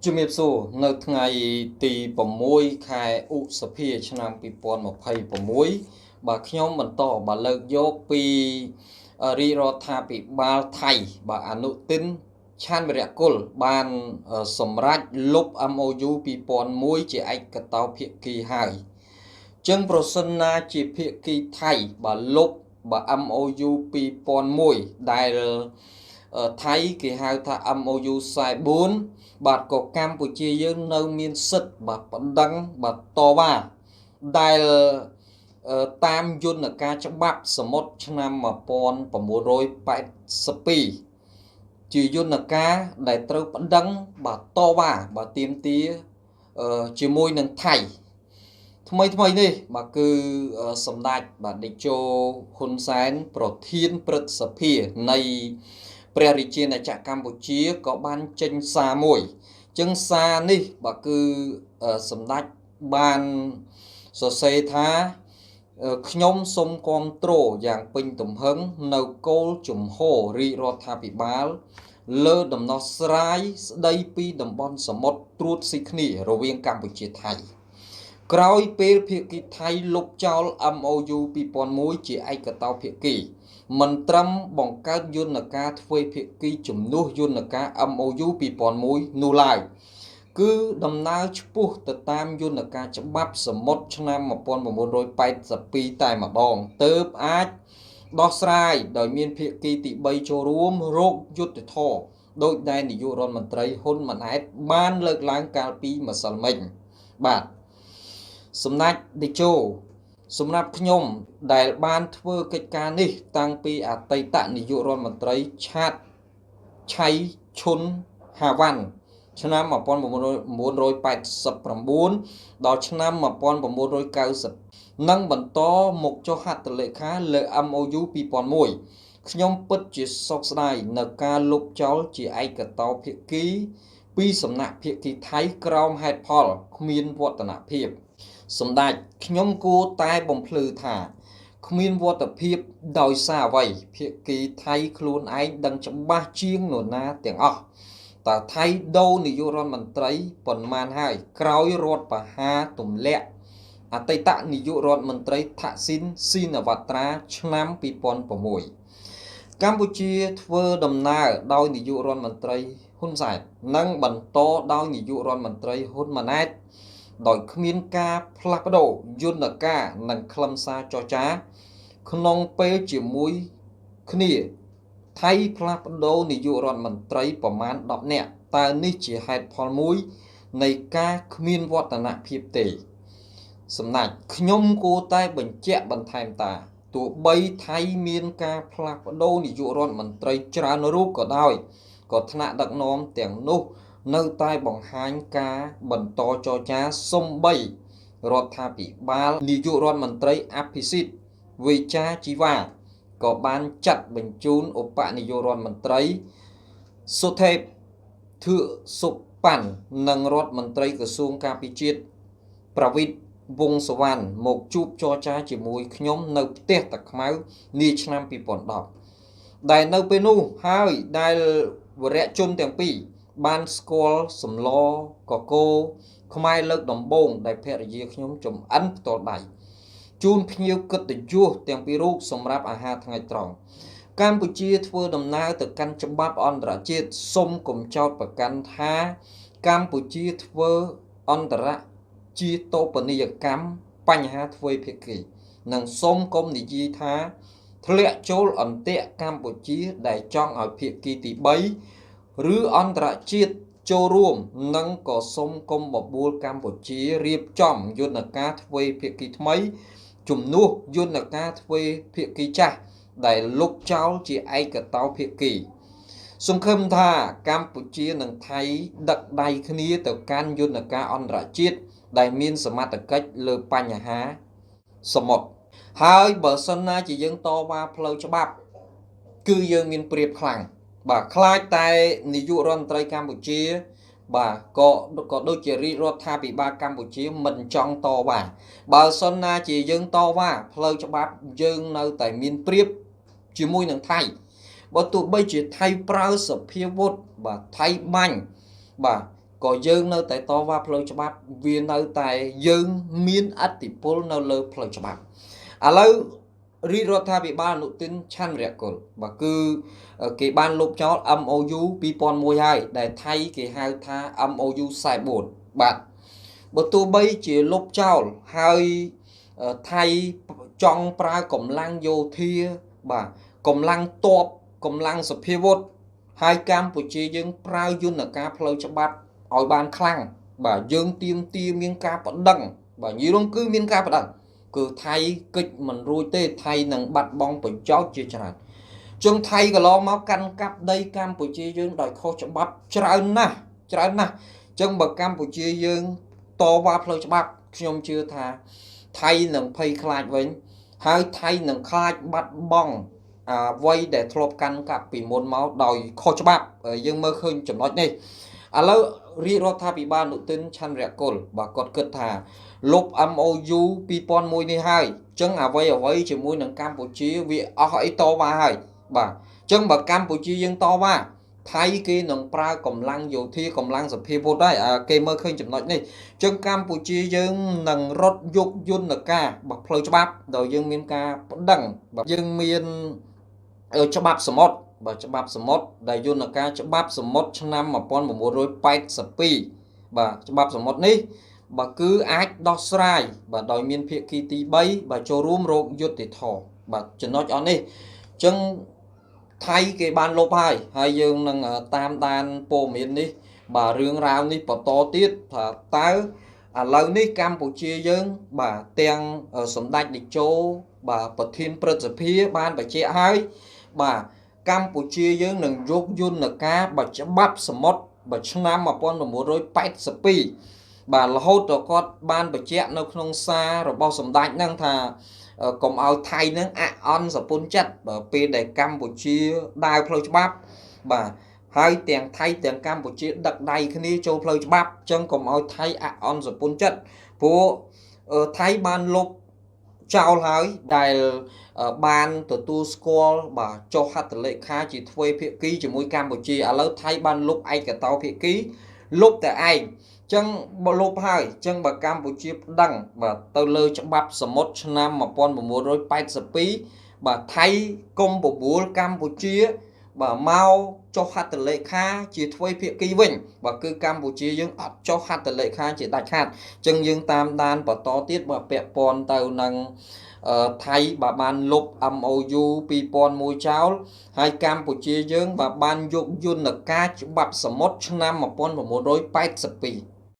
ជំរាបសួរនៅថ្ងៃទី6ខែឧសភាឆ្នាំ2026បាទខ្ញុំបន្តលើកយកពីរាជរដ្ឋាភិបាលថៃបាទអនុទិនឆានវិរៈគុលបានសម្រេចលុប MOU 2001ជាឯកតោភាគីហើយចឹងប្រសិនណាជាភាគីថៃបាទលុបបាទ MOU 2001ដែលថៃគេហៅថា MOU 44បាទក៏កម្ពុជាយើងនៅមានសិទ្ធិបាទបណ្ដឹងបាទតវ៉ាដែលតាមយន្តការច្បាប់សមុទ្រឆ្នាំ1982ជាយន្តការដែលត្រូវបណ្ដឹងបាទតវ៉ាបាទទាមទារជាមួយនឹងថៃថ្មីនេះបាទគឺសម្ដេចបាទតេជោហ៊ុនសែនប្រធានព្រឹទ្ធសភានៃព្រះរាជាណាចក្រកម្ពុជាក៏បានចេញសារមួយចឹងសារនេះបាទគឺសម្ដេចបានសរសេរថាខ្ញុំសូមគាំទ្រយ៉ាងពេញទំហឹងនៅគោលជំហររាជរដ្ឋាភិបាលលើដំណោះស្រាយស្ដីពីតំបន់សមុទ្រត្រួតស៊ីគ្នារវាងកម្ពុជាថៃក្រោយពេលភាគីថៃលុបចោល MOU 2001ជាឯកតោភាគីមិនត្រឹមបង្កើតយន្តការទ្វេភាគីជំនួសយន្តការ MOU 2001នោះឡើយគឺដំណើរឆ្ពោះទៅតាមយន្តការច្បាប់សមុទ្រឆ្នាំ1982តែម្ដងទើបអាចដោះស្រាយដោយមានភាគីទី3ចូលរួមរោគយុទ្ធធរដោយដែលនាយករដ្ឋមន្ត្រីហ៊ុនម៉ាណែតបានលើកឡើងកាលពីម្សិលមិញបាទសម្ដេចតេជោសម្រាប់ខ្ញុំដែលបានធ្វើកិច្ចការនេះតាំងពីអតីតនាយករដ្ឋមន្ត្រីឆាតឆៃឈុនហាវ៉ាន់ឆ្នាំ1989ដល់ឆ្នាំ1990និងបន្តមកចុះហត្ថលេខាលើ MOU 2001ខ្ញុំពិតជាសោកស្ដាយនៅការលុបចោលជាឯកតោភាគីពីសំណាក់ភាគីថៃក្រោមហេតុផលគ្មានវឌ្ឍនភាពសម្ដេចខ្ញុំគួរតែបំភ្លឺថាគ្មានវត្តភាពដោយសារអ្វីភាគីថៃខ្លួនឯងដឹងច្បាស់ជាងនរណាទាំងអស់តើថៃដូរនាយករដ្ឋមន្ត្រីប៉ុន្មានហើយក្រោយរដ្ឋបហាទម្លាក់អតីតនាយករដ្ឋមន្ត្រីថាក់ស៊ីនស៊ីនវត្រាឆ្នាំ2006កម្ពុជាធ្វើដំណើរដោយនាយករដ្ឋមន្ត្រីហ៊ុនសែននិងបន្តដោយនាយករដ្ឋមន្ត្រីហ៊ុនម៉ាណែតដោយគ្មានការផ្លាស់ប្ដូរយន្តការនិងខ្លឹមសារចរចាក្នុងពេលជាមួយគ្នាថៃផ្លាស់ប្ដូរនាយករដ្ឋមន្ត្រីប្រមាណ10នាក់តើនេះជាហេតុផលមួយនៃការគ្មានវឌ្ឍនភាពទេសម្ដេចខ្ញុំគួរតែបញ្ជាក់បន្ថែមថាទោះបីថៃមានការផ្លាស់ប្ដូរនាយករដ្ឋមន្ត្រីច្រើនរូបក៏ដោយក៏ថ្នាក់ដឹកនាំទាំងនោះនៅតែបង្ហាញការបន្តចរចាសំបីរដ្ឋាភិបាលនាយករដ្ឋមន្ត្រីអភិសិទ្ធវេចាជីវ៉ាក៏បានចាត់បញ្ជូនឧបនាយករដ្ឋមន្ត្រីសុថេពធឿសុប៉ាន់និងរដ្ឋមន្ត្រីក្រសួងការពារជាតិប្រវិតរ៍វង្សវណ្ណមកជួបចរចាជាមួយខ្ញុំនៅផ្ទះតាខ្មៅនាឆ្នាំ2010ដែលនៅពេលនោះហើយដែលវរៈជនទាំងពីរបានស្គាល់សម្លកកូរខ្មែរលើកដំបូងដែលភរិយាខ្ញុំចំអិនផ្ទាល់ដៃជូនភ្ញៀវកិត្តិយសទាំងពីររូបសម្រាប់អាហារថ្ងៃត្រង់កម្ពុជាធ្វើដំណើរទៅកាន់ច្បាប់អន្តរជាតិសុំកុំចោទប្រកាន់ថាកម្ពុជាធ្វើអន្តរជាតូបនីយកម្មបញ្ហាទ្វេភាគីនិងសុំកុំនិយាយថាធ្លាក់ចូលអន្ទាក់កម្ពុជាដែលចង់ឲ្យភាគីទី3ឬអន្តរជាតិចូលរួមនិងក៏សុំកុំបបួលកម្ពុជារៀបចំយន្តការទ្វេភាគីថ្មីជំនួសយន្តការទ្វេភាគីចាស់ដែលលុបចោលជាឯកតោភាគីសង្ឃឹមថាកម្ពុជានិងថៃដឹកដៃគ្នាទៅកាន់យន្តការអន្តរជាតិដែលមានសមត្ថកិច្ចលើបញ្ហាសមុទ្រហើយបើសិនណាជាយើងតវ៉ាផ្លូវច្បាប់គឺយើងមានប្រៀបខ្លាំងបាទខ្លាចតែនាយករដ្ឋមន្ត្រីកម្ពុជាបាទក៏ដូចជារាជរដ្ឋាភិបាលកម្ពុជាមិនចង់តវ៉ាបើសិនណាជាយើងតវ៉ាផ្លូវច្បាប់យើងនៅតែមានប្រៀបជាមួយនឹងថៃបើទោះបីជាថៃប្រើសភាវុធបាទថៃបាញ់បាទ ក៏យើងនៅតែតវ៉ាផ្លូវច្បាប់វានៅតែយើងមានអធិបុលនៅលើផ្លូវច្បាប់ឥឡូវរាជរដ្ឋាភិបាលអនុទិនឆន្ទរកុលបាទគឺគេបានលុបចោល MOU 2001ហើយដែលថៃគេហៅថា MOU 44បាទបើទោះបីជាលុបចោលហើយថៃចង់ប្រើកម្លាំងយោធាបាទកម្លាំងទ័ពកម្លាំងសភាវុធហើយកម្ពុជាយើងប្រើយន្តការផ្លូវច្បាប់ឲ្យបានខ្លាំងបាទយើងទៀមទាមានការបដិងបាទនិយាយរួមគឺមានការបដិងគឺថៃកិច្ចមិនរួចទេថៃនឹងបាត់បង់ប្រយោជន៍ជាច្រើនជើងថៃកន្លងមកកាន់កាប់ដីកម្ពុជាយើងដោយខុសច្បាប់ច្រើនណាស់ចឹងបើកម្ពុជាយើងតវ៉ាផ្លូវច្បាប់ខ្ញុំជឿថាថៃនឹងភ័យខ្លាចវិញហើយថៃនឹងខ្លាចបាត់បង់អ្វីដែលធ្លាប់កាន់កាប់ពីមុនមកដោយខុសច្បាប់យើងមើលឃើញចំណុចនេះឥឡូវរាជរដ្ឋាភិបាលអនុទិនឆន្ទរកុលបាទគាត់គិតថាលុប MOU 2001នេះហើយចឹងអ្វីជាមួយនឹងកម្ពុជាវាអស់អីតវ៉ាហើយបាទចឹងបើកម្ពុជាយើងតវ៉ាថៃគេនឹងប្រើកម្លាំងយោធាកម្លាំងសភាវុធដែរគេមើលឃើញចំណុចនេះចឹងកម្ពុជាយើងនឹងរត់យកយន្តការរបស់ផ្លូវច្បាប់ដោយយើងមានការបដិងបាទយើងមានច្បាប់សមុទ្របាទច្បាប់សមុទ្រដែលយន្តការច្បាប់សមុទ្រឆ្នាំ1982បាទច្បាប់សមុទ្រនេះបាទគឺអាចដោះស្រាយបាទដោយមានភាគីទី3បាទចូលរួមរកយុត្តិធម៌បាទចំណុចអស់នេះចឹងថៃគេបានលុបហើយយើងនឹងតាមដានព័ត៌មាននេះបាទរឿងរ៉ាវនេះបន្តទៀតថាតើឥឡូវនេះកម្ពុជាយើងបាទទាំងសម្ដេចតេជោបាទប្រធានព្រឹទ្ធសភាបានបញ្ជាក់ហើយបាទកម្ពុជាយើងនឹងយកយន្តការច្បាប់សមុទ្រឆ្នាំ1982បាទរហូតដល់គាត់បានបញ្ជាក់នៅក្នុងសាររបស់សម្ដេចហ្នឹងថាកុំឲ្យថៃនឹងអអន់សពុនចិត្តពេលដែលកម្ពុជាដើរផ្លូវច្បាប់បាទហើយទាំងថៃទាំងកម្ពុជាដឹកដៃគ្នាចូលផ្លូវច្បាប់ចឹងកុំឲ្យថៃអអន់សពុនចិត្តព្រោះថៃបានលុបចោលហើយដែលបានទទួលស្គាល់បាទចុះហត្ថលេខាជាទ្វេភាគីជាមួយកម្ពុជាឥឡូវថៃបានលុបឯកតោភាគីលុបតែឯងចឹងបើលុបហើយចឹងបើកម្ពុជាប្តឹងបាទទៅលើច្បាប់សមុទ្រឆ្នាំ1982បាទថៃកុំបបួលកម្ពុជាបាទមកចុះហត្ថលេខាជាទ្វេភាគីវិញបាទគឺកម្ពុជាយើងអត់ចុះហត្ថលេខាជាដាច់ខាតចឹងយើងតាមដានបន្តទៀតបាទពាក់ព័ន្ធទៅនឹងថៃបានលុប MOU 2001ចោលហើយកម្ពុជាយើងបានយកយន្តការច្បាប់សមុទ្រឆ្នាំ1982